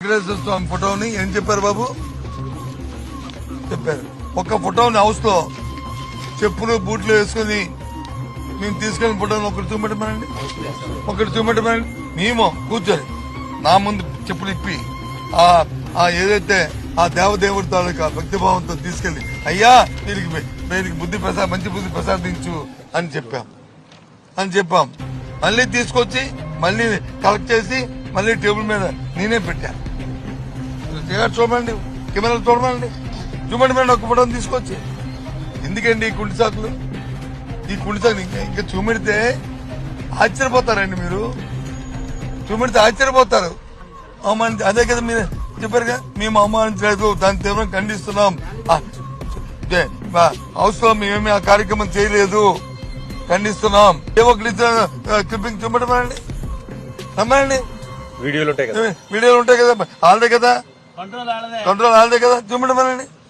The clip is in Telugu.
వెంకటేశ్వర స్వామి ఫోటోని ఏం చెప్పారు బాబు? చెప్పారు ఒక్క ఫోటోని హౌస్ లో చెప్పులు బూట్లు వేసుకుని మేము తీసుకెళ్లిన ఫోటోని ఒకటి చూపెట్టమనండి, ఒకటి చూపెట్టమనండి. మేము కూర్చొని నా ముందు చెప్పులు ఇప్పి ఏదైతే ఆ దేవదేవుడి తాలూకా భక్తిభావంతో తీసుకెళ్లి అయ్యా వీరికి బుద్ధి మంచి బుద్ధి ప్రసాదించు అని చెప్పాం. మళ్ళీ తీసుకొచ్చి మళ్ళీ కలెక్ట్ చేసి మళ్ళీ టేబుల్ మీద నేనే పెట్టాను. చూడండి, కెమెరాలు చూడమండి, చూడండి మేడం ఒక ఫోటోని తీసుకొచ్చి. ఎందుకండి ఈ కుంటి సాకులు? ఈ కుంటి సాకులు ఇంకా చూపెడితే ఆశ్చర్యపోతారండి మీరు, చూపెడితే ఆశ్చర్యపోతారు. అదే కదా మీరు చెప్పారుగా, మేము అవమానించలేదు, దాన్ని తీవ్రంగా ఖండిస్తున్నాం. హౌస్ లో మేమేమి ఆ కార్యక్రమం చేయలేదు, ఖండిస్తున్నాం. ఏ ఒక్కటి క్లిప్పింగ్ చూపెట్టమనండి, రమ్మనండి. వీడియోలు ఉంటాయి కదా, ఆల్రెడీ కదా, కంట్రోల్ ఆల్రెడీ కదా, చూపెట్టమనండి.